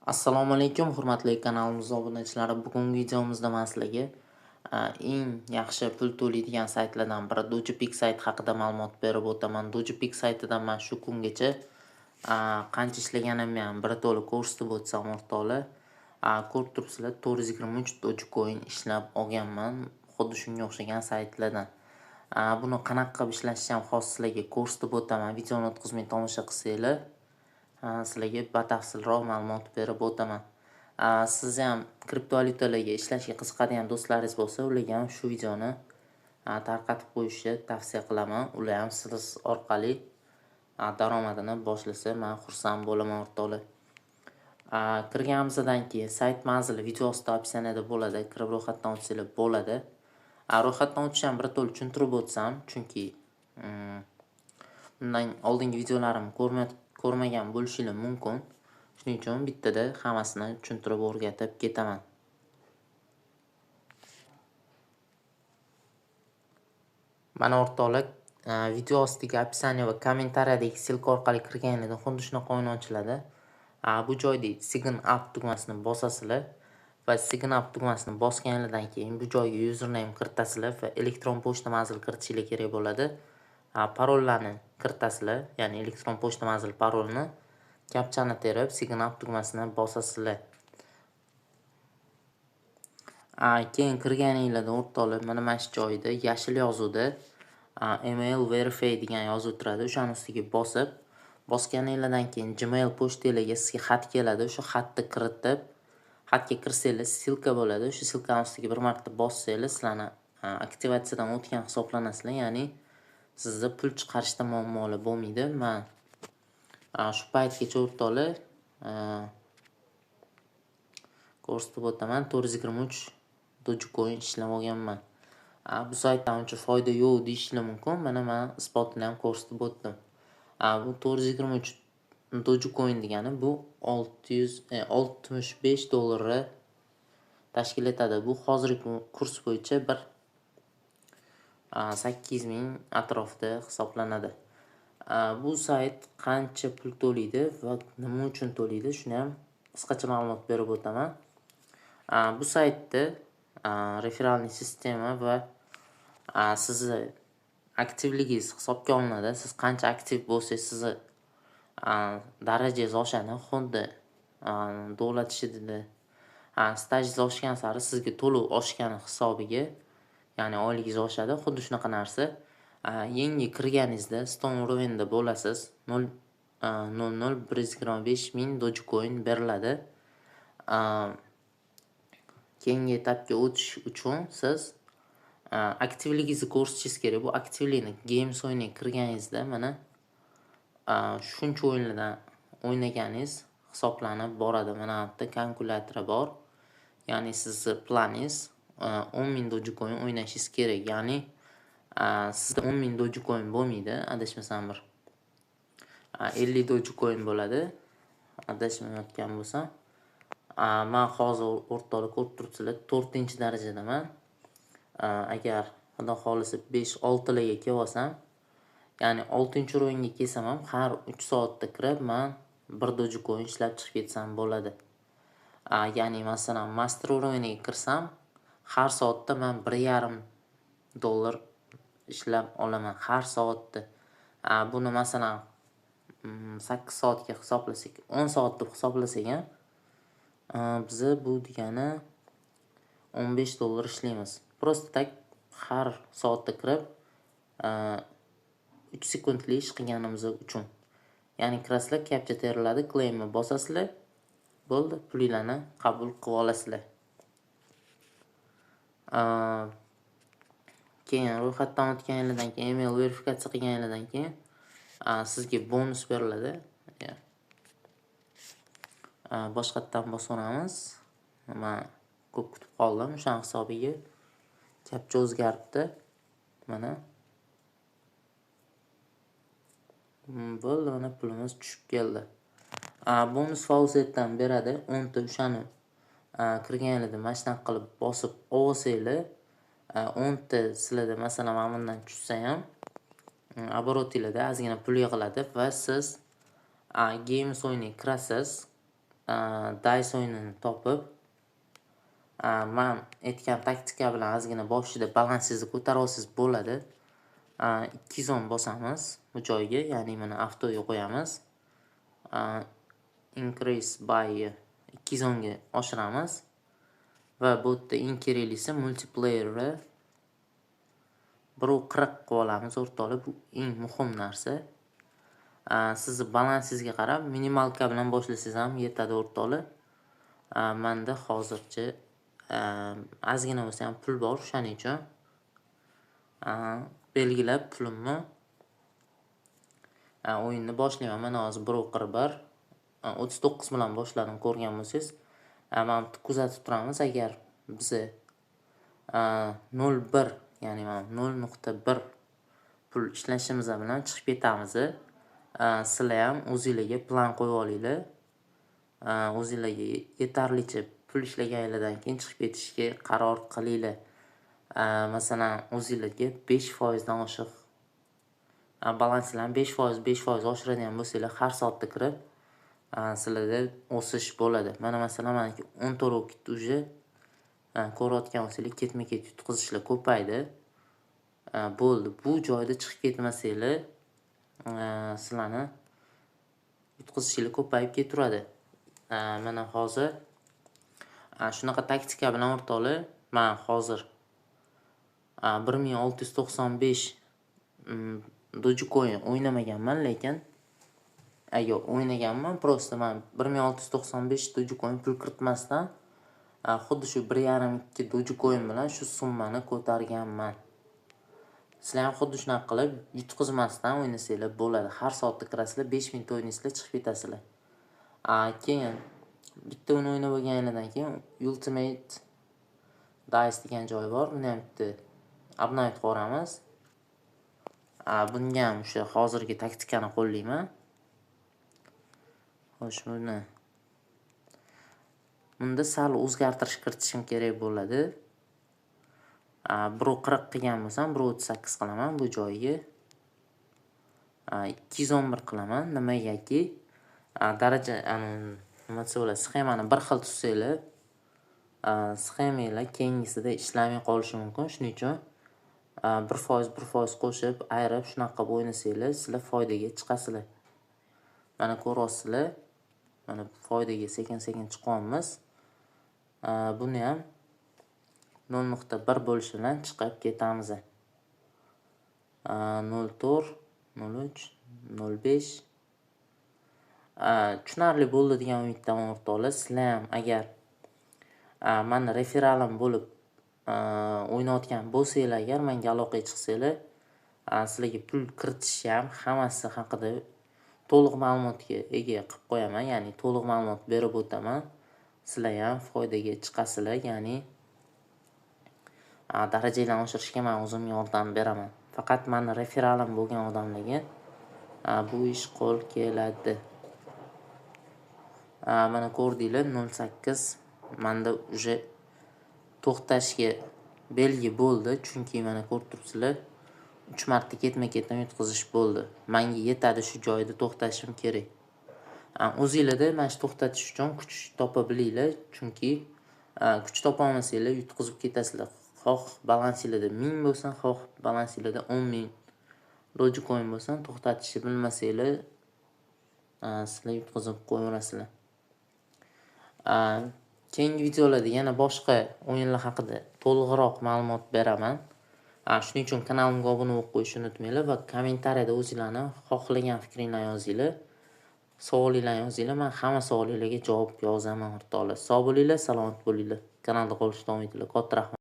Assalomu alaykum, hurmatli kanalimiz obunachilari. Bugungi videomizda men sizlarga eng yaxshi pul to'laydigan saytlardan biri Dojipik sayti haqida ma'lumot berib o'taman. Dojipik saytida men shu kungacha qancha ishlaganimni ham bir to'la ko'rsatib o'tsam o'rtoqlar. Ko'rib turibsizlar, 423 Dogecoin ishlab olganman. Xuddi shunga o'xshagan saytlardan. Buni qanaqa qilib ishlashi ham hozir sizlarga ko'rsatib o'taman. Videoni o'tkazmay tomosha qilsanglar sizlarga batafsilroq ma'lumot berib o'taman. Siz ham kriptovalyutalarga ishlashga qiziqadigan do'stlaringiz bo'lsa, ularga ham shu videoni tarqatib qo'yishni tavsiya qilaman. Ular ham siz orqali daromadini boshlasa, men xursand bo'laman o'rtoqlar. Kirganimizdan keyin sayt manzili video ostida opsiyada bo'ladi. Kirib ro'yxatdan o'tsanglar bo'ladi. Ro'yxatdan o'tishni ham bir to'la tushuntirib o'tsam, chunki bundan oldingi videolarimni ko'rmagan bo'lishingiz mumkin. Shuning uchun bittada hammasini tushuntirib o'rgatib ketaman. Mana o'rtoqlar, video ostiga opsiya va kommentariyadagi silka orqali kirganingizda xuddi shunaqa o'yin ochiladi. Bu joyda Sign Up tugmasini bosasizlar va Sign Up tugmasini bosganingizdan keyin bu joyga username kiritasizlar va elektron pochta manzili kiritishingiz kerak bo'ladi. Parollarni kiritasizlar, ya'ni elektron pochta manzili parolini kapchani terib Sign Up tugmasini bosasizlar. Keyin kirganingizda o'rtoqlar, mana shu joyda yashil yozuvda email verify degan yozuv turadi. O'shaning ustiga bosganingizdan keyin Gmail pochtalariga sizga xat keladi. O'sha xatni kiritib, xatga kirsanglar silka bo'ladi. O'sha silkaning ustiga bir marta bossanglar, sizlarni aktivatsiyadan o'tgan hisoblanasizlar. Ya'ni sizda pul chiqarishda muammolar bo'lmaydi. Men shu paytgacha o'rtoqlar ko'rsatib o'taman. 423 Dogecoin ishlab olganman. Bu saytdan uncha foyda yo'q deyishinglar mumkin. Mana men isbotini ham ko'rsatib o'tdim. Bu 423 Dogecoin degani bu 65 dollarni tashkil etadi. Bu hozirgi kurs bo'yicha bir 8000 atrofida hisoblanadi. Bu sayt qancha pul to'laydi va nima uchun to'laydi, shuni ham qisqacha ma'lumot berib o'taman. Bu saytda referalniy sistema va sizni aktivligingiz hisobga olinadi. Siz qancha aktiv bo'lsangiz, sizni darajangiz oshadi. Xuddi davlat ishida stajingiz oshgan sari sizga to'lov oshgani hisobiga, ya'ni oyligingiz oshadi. Xuddi shunaqa narsa. Yangi kirganingizda stone urovenda bo'lasiz. 125 ming Dogecoin beriladi. Keyingi etapga o'tish uchun siz aktivligingizni ko'rsatishingiz kerak. Bu aktivlikni games o'yiniga kirganingizda mana shuncha o'yinlardan o'ynaganingiz hisoblanib boradi. Mana bu yerda kalkulyator bor. Ya'ni sizni planingiz 10 ming Dogecoin o'ynashingiz kerak. Ya'ni sizda 10 ming Dogecoin bo'lmaydi, adashmasam bir 50 Dogecoin bo'ladi. Adashmayotgan bo'lsam. Men hozir o'rtoqlar ko'rib turibsizlar, 4-darajadaman. Agar xudo xolisa 5-6 larga kelib olsam, ya'ni 6-o'ringa kelsam ham har 3 soatda kirib men 1 Dogecoin ishlab chiqib ketsam bo'ladi. Ya'ni masalan master o'riniga kirsam, har soatda men 1,5 dollar ishlab olaman har soatda. Buni masalan 8 soatga hisoblasak, 10 soat deb hisoblasak ham biz bu degani 15 dollar ishlaymiz. Prosta tak har soatda kirib 3 sekundlik ish qilganimiz uchun. Ya'ni kirasizlar, captcha teriladi, claimni bosasizlar, bo'ldi, pulinglarni qabul qilib olasizlar. Keyin ro'yxatdan o'tganingizdan keyin, email verifikatsiya qilganingizdan keyin sizga bonus beriladi. Boshqatdan bosaveramiz. Men ko'p kutib qoldim. O'sha hisobiga captcha o'zgaribdi. Mana bo'ldi, mana pulimiz tushib keldi. Bonus fauzetdan beradi. 10 ta o'shani kirganingizda mana shunaqa qilib bosib olsanglar, 10 ta sizlarda masalan mana bundan tushsa ham oborotingizda ozgina pul yig'iladi va siz games o'yiniga kirasiz. Dice o'yinini topib, men aytgan taktika bilan ozgina boshida balansingizni ko'tarib olsangiz bo'ladi. 210 bosamiz bu joyga, ya'ni mana avtoga qo'yamiz. Increase by 210 ga oshiramiz va bu yerda eng keraklisi multiplayerni 140 qilib olamiz o'rtoqlar. Bu eng muhim narsa. Sizni balansingizga qarab minimalka bilan boshlasangiz ham yetadi o'rtoqlar. Menda hozircha ozgina bo'lsa ham pul bor, shuning uchun belgilab pulimni o'yinni boshlayman. Mana hozir 1:1 39 bilan boshladim, ko'rgan bo'lsangiz. Mana kuzatib turamiz, agar biz 0.1 ya'ni 0.1 pul ishlashimiz bilan chiqib ketamiz. Sizlar ham o'zingizlarga plan qo'yib olinglar. O'zingizlarga yetarlicha pul ishlaganingizdan keyin chiqib ketishga qaror qilinglar. Masalan, o'zingizlarga 5% dan oshiq balanslarni 5% oshiradigan bo'lsanglar, har soatda kirib sizlarda o'sish bo'ladi. Mana masalan, meniki 14 bo'lib ketdi uje. Ko'rayotgan bo'lsanglar, ketma-ket yutqizishlar ko'paydi. Bo'ldi. Bu joyda chiqib ketmasanglar, sizlarni yutqizishlar ko'payib ketaveradi. Mana hozir shunaqa taktika bilan o'rtoqlar, men hozir 1695 Dogecoin o'ynamaganman, lekin agar o'ynaganman, prosta men 1695 Dogecoin pul kiritmasdan xuddi shu 1.5-2 Dogecoin bilan shu summani ko'targanman. Sizlar ham xuddi shunaqa qilib yutqizmasdan o'ynasanglar bo'ladi. Har soatda kirasizlar, 5 minut o'ynaysizlar, chiqib ketasizlar. Keyin bitta o'ynab bo'lganingizdan keyin Ultimate Dice degan joy bor. Buni ham bitta update qilib o'ramiz. Bunga ham o'sha hozirgi taktikani qo'llayman. Xo'sh, bunda sal o'zgartirish kiritishim kerak bo'ladi. 1.40 qilgan bo'lsam, 1.38 qilaman bu joyiga. 211 qilaman. Nimagaki daraja nima desa bo'ladi, sxemani bir xil tutsanglar, sxemalar keyingisida ishlamay qolishi mumkin. Shuning uchun 1% qo'shib, ayirib shunaqa qilib o'ynasanglar, sizlar foydaga chiqasizlar. Mana ko'ryapsizlar. Mana foydaga sekin-sekin chiqamiz. Buni ham 0.1 bo'lishi bilan chiqib ketamiz. 0.4, 0.3, 0.5. Tushunarli bo'ldi degan umiddaman o'rtoqlar. Sizlar ham agar meni referalim bo'lib o'ynayotgan bo'lsanglar, agar menga aloqaga chiqsanglar, sizlarga pul kiritish ham hammasi haqida to'liq ma'lumotga ega qilib qo'yaman, ya'ni to'liq ma'lumot berib o'taman. Sizlar ham foydaga chiqasizlar, ya'ni darajalarni oshirishga men o'zim yordam beraman. Faqat meni referalim bo'lgan odamlarga bu ish qo'l keladi. Mana ko'rdinglar, 0.8 menda uje to'xtashga belgi bo'ldi, chunki mana ko'rib turibsizlar, 3 marta ketma-ketdan yutqizish bo'ldi. Menga yetadi, shu joyda to'xtashim kerak. O'zingizlarda mana shu to'xtatish uchun kuch topa bilinglar, chunki kuch topa olmasanglar yutqizib ketasizlar. Xoh balansingizda 1000 bo'lsin, xoh balansingizda 10.000 Dogecoin bo'lsin, to'xtatishni bilmasanglar, sizlar yutqizib qo'yaverasizlar. Keyingi videolarda yana boshqa o'yinlar haqida to'liqroq ma'lumot beraman. Shuning uchun kanalimga obuna bo'lib qo'yishni unutmanglar va kommentariyada o'zingizlarni xohlagan fikringlarni yozinglar. Savolinglarni yozinglar. Men hamma savolinglarga javob yozaman o'rtoqlar. Sog' bo'linglar, salomat bo'linglar. Kanalda qolishni umid qilaman. Katta rahmat.